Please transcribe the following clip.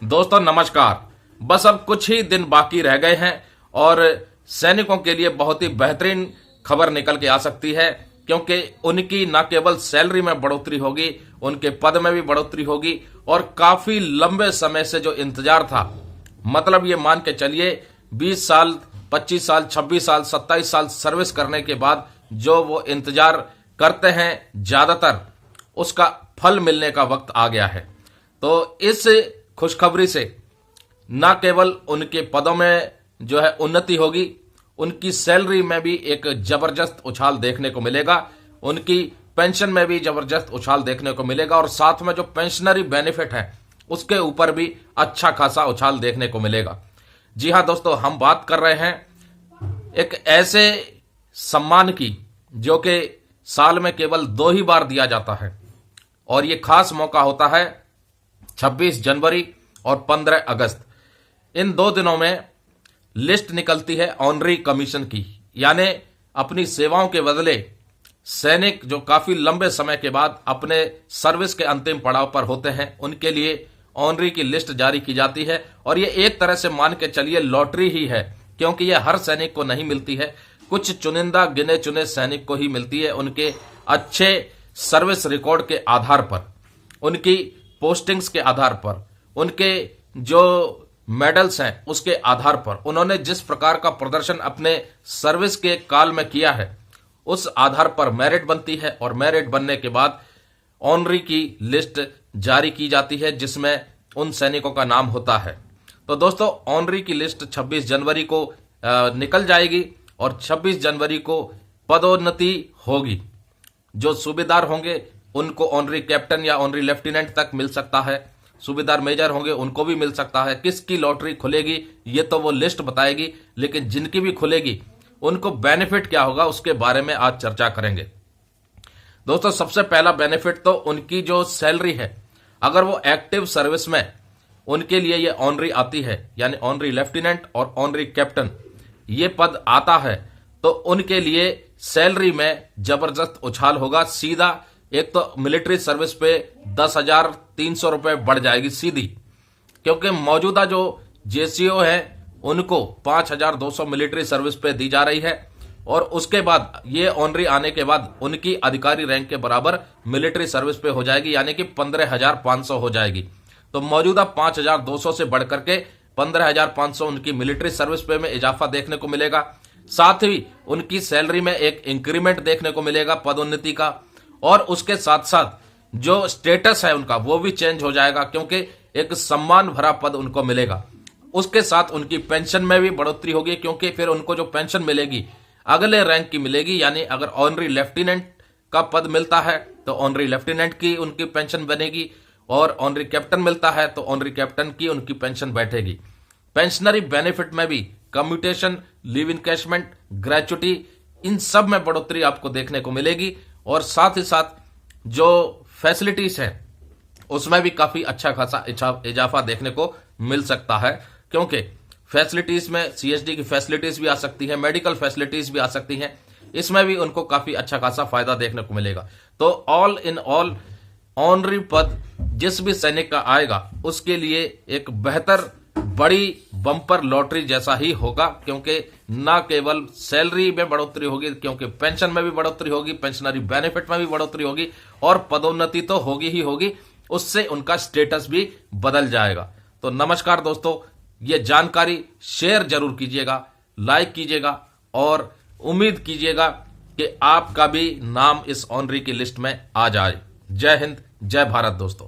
दोस्तों नमस्कार। बस अब कुछ ही दिन बाकी रह गए हैं और सैनिकों के लिए बहुत ही बेहतरीन खबर निकल के आ सकती है, क्योंकि उनकी न केवल सैलरी में बढ़ोतरी होगी, उनके पद में भी बढ़ोतरी होगी और काफी लंबे समय से जो इंतजार था, मतलब ये मान के चलिए 20 साल 25 साल 26 साल 27 साल सर्विस करने के बाद जो वो इंतजार करते हैं ज्यादातर, उसका फल मिलने का वक्त आ गया है। तो इस खुशखबरी से न केवल उनके पदों में जो है उन्नति होगी, उनकी सैलरी में भी एक जबरदस्त उछाल देखने को मिलेगा, उनकी पेंशन में भी जबरदस्त उछाल देखने को मिलेगा और साथ में जो पेंशनरी बेनिफिट है उसके ऊपर भी अच्छा खासा उछाल देखने को मिलेगा। जी हां दोस्तों, हम बात कर रहे हैं एक ऐसे सम्मान की जो कि साल में केवल 2 ही बार दिया जाता है और ये खास मौका होता है 26 जनवरी और 15 अगस्त। इन 2 दिनों में लिस्ट निकलती है ऑनरी कमीशन की, यानी अपनी सेवाओं के बदले सैनिक जो काफी लंबे समय के बाद अपने सर्विस के अंतिम पड़ाव पर होते हैं, उनके लिए ऑनरी की लिस्ट जारी की जाती है। और ये एक तरह से मान के चलिए लॉटरी ही है, क्योंकि ये हर सैनिक को नहीं मिलती है, कुछ चुनिंदा गिने चुने सैनिक को ही मिलती है, उनके अच्छे सर्विस रिकॉर्ड के आधार पर, उनकी पोस्टिंग्स के आधार पर, उनके जो मेडल्स हैं उसके आधार पर, उन्होंने जिस प्रकार का प्रदर्शन अपने सर्विस के काल में किया है उस आधार पर मेरिट बनती है और मेरिट बनने के बाद ऑनरी की लिस्ट जारी की जाती है जिसमें उन सैनिकों का नाम होता है। तो दोस्तों ऑनरी की लिस्ट 26 जनवरी को निकल जाएगी और 26 जनवरी को पदोन्नति होगी। जो सूबेदार होंगे उनको ऑनरी कैप्टन या ऑनरी लेफ्टिनेंट तक मिल सकता है, सूबेदार मेजर होंगे उनको भी मिल सकता है। किसकी लॉटरी खुलेगी ये तो वो लिस्ट बताएगी, लेकिन जिनकी भी खुलेगी उनको बेनिफिट क्या होगा उसके बारे में आज चर्चा करेंगे। दोस्तों सबसे पहला बेनिफिट तो उनकी जो सैलरी है, अगर वो एक्टिव सर्विस में उनके लिए ये ऑनरी आती है, यानी ऑनरी लेफ्टिनेंट और ऑनरी कैप्टन ये पद आता है, तो उनके लिए सैलरी में जबरदस्त उछाल होगा। सीधा एक तो मिलिट्री सर्विस पे 10,300 रुपए बढ़ जाएगी सीधी, क्योंकि मौजूदा जो जेसीओ है उनको 5,200 मिलिट्री सर्विस पे दी जा रही है और उसके बाद ये ऑनरी आने के बाद उनकी अधिकारी रैंक के बराबर मिलिट्री सर्विस पे हो जाएगी, यानी कि 15,500 हो जाएगी। तो मौजूदा 5,200 से बढ़कर के 15,500 उनकी मिलिट्री सर्विस पे में इजाफा देखने को मिलेगा। साथ ही उनकी सैलरी में एक इंक्रीमेंट देखने को मिलेगा पदोन्नति का, और उसके साथ साथ जो स्टेटस है उनका वो भी चेंज हो जाएगा, क्योंकि एक सम्मान भरा पद उनको मिलेगा। उसके साथ उनकी पेंशन में भी बढ़ोतरी होगी, क्योंकि फिर उनको जो पेंशन मिलेगी अगले रैंक की मिलेगी, यानी अगर ऑनरी लेफ्टिनेंट का पद मिलता है तो ऑनरी लेफ्टिनेंट की उनकी पेंशन बनेगी, और ऑनरी कैप्टन मिलता है तो ऑनरी कैप्टन की उनकी पेंशन बैठेगी। पेंशनरी बेनिफिट में भी कम्यूटेशन, लीव इनकैशमेंट, ग्रेचुटी, इन सब में बढ़ोतरी आपको देखने को मिलेगी। और साथ ही साथ जो फैसिलिटीज हैं उसमें भी काफी अच्छा खासा इजाफा देखने को मिल सकता है, क्योंकि फैसिलिटीज में सीएसडी की फैसिलिटीज भी आ सकती है, मेडिकल फैसिलिटीज भी आ सकती हैं, इसमें भी उनको काफी अच्छा खासा फायदा देखने को मिलेगा। तो ऑल इन ऑल ऑनरी पद जिस भी सैनिक का आएगा उसके लिए एक बेहतर बड़ी बम्पर लॉटरी जैसा ही होगा, क्योंकि न केवल सैलरी में बढ़ोतरी होगी, क्योंकि पेंशन में भी बढ़ोतरी होगी, पेंशनरी बेनिफिट में भी बढ़ोतरी होगी और पदोन्नति तो होगी ही होगी, उससे उनका स्टेटस भी बदल जाएगा। तो नमस्कार दोस्तों, ये जानकारी शेयर जरूर कीजिएगा, लाइक कीजिएगा और उम्मीद कीजिएगा कि आपका भी नाम इस ऑनरी की लिस्ट में आ जाए। जय हिंद, जय भारत दोस्तों।